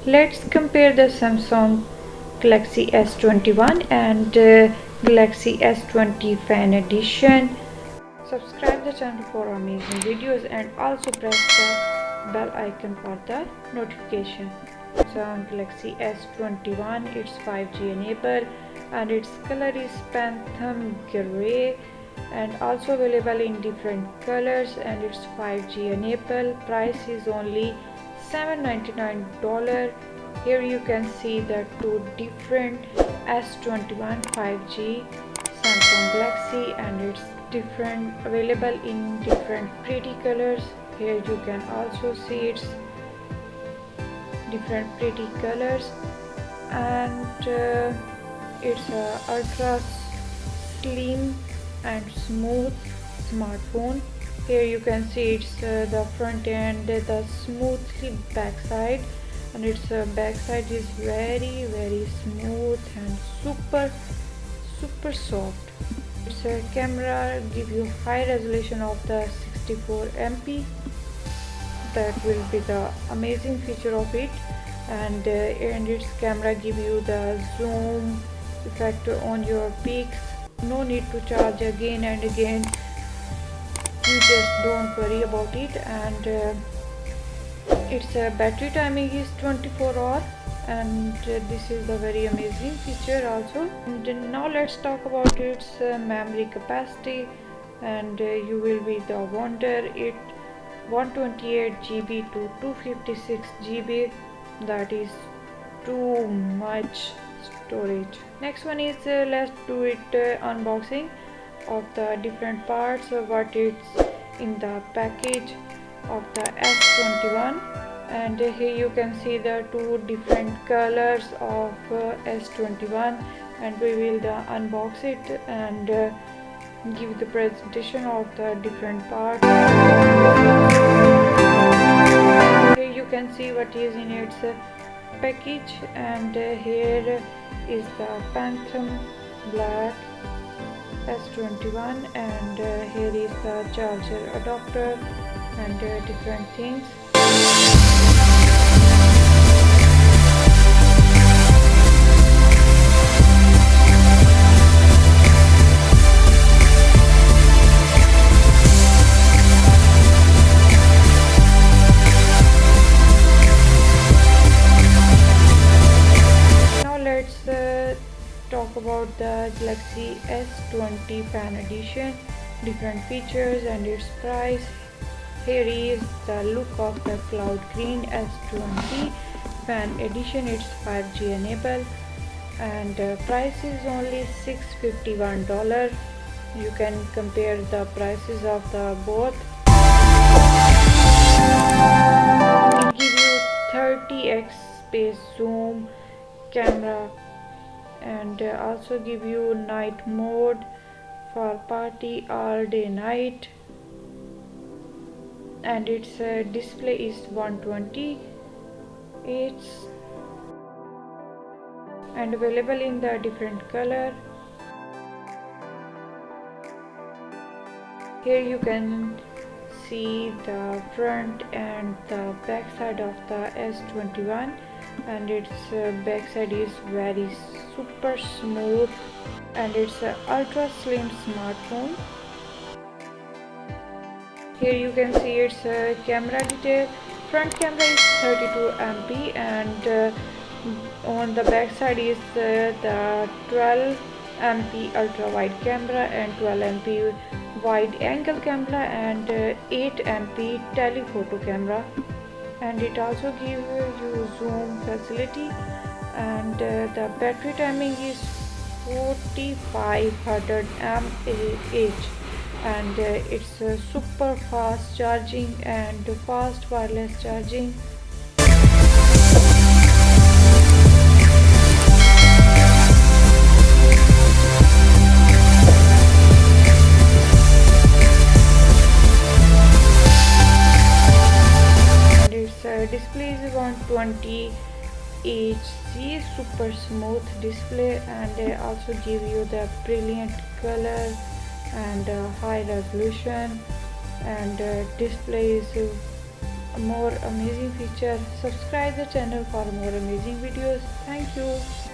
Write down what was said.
Let's compare the Samsung Galaxy S21 and Galaxy S20 Fan Edition. Subscribe the channel for amazing videos and also press the bell icon for the notification. Samsung Galaxy S21, it's 5G enabled and its color is Phantom Grey and also available in different colors, and it's 5G enabled. Price is only $799. Here you can see the two different S21 5G Samsung Galaxy, and it's different, available in different pretty colors. Here you can also see its different pretty colors, and it's a ultra slim and smooth smartphone. Here you can see it's the front end, the smoothly backside, and its backside is very smooth and super soft. Its camera give you high resolution of the 64 MP. That will be the amazing feature of it, and its camera give you the zoom effect on your pics. No need to charge again and again, you just don't worry about it. And its battery timing is 24 hours, and this is the very amazing feature also. And now let's talk about its memory capacity, and you will be the wonder. It 128 GB to 256 GB, that is too much storage. Next one is let's do it unboxing of the different parts of what it's in the package of the S21. And here you can see the two different colors of S21, and we will unbox it and give the presentation of the different parts. Here you can see what is in its package, and here is the Phantom Black S21, and here is the charger adapter and different things. Talk about the Galaxy S20 Fan Edition, different features and its price. Here is the look of the cloud green S20 Fan Edition. It's 5G enabled, and price is only $651. You can compare the prices of the both. It gives you 30x space zoom camera, and also give you night mode for party all day night, and its display is 120 Hz and available in the different color. Here you can see the front and the back side of the S21, and its backside is very super smooth, and it's an ultra slim smartphone. Here you can see its camera detail. Front camera is 32 MP, and on the back side is the 12 MP ultra wide camera and 12 MP wide angle camera and 8 MP telephoto camera, and it also gives you zoom facility, and the battery timing is 4500 mAh, and it's super fast charging and fast wireless charging. Display is 120 Hz, super smooth display, and also give you the brilliant color and high resolution, and display is more amazing feature. Subscribe the channel for more amazing videos. Thank you.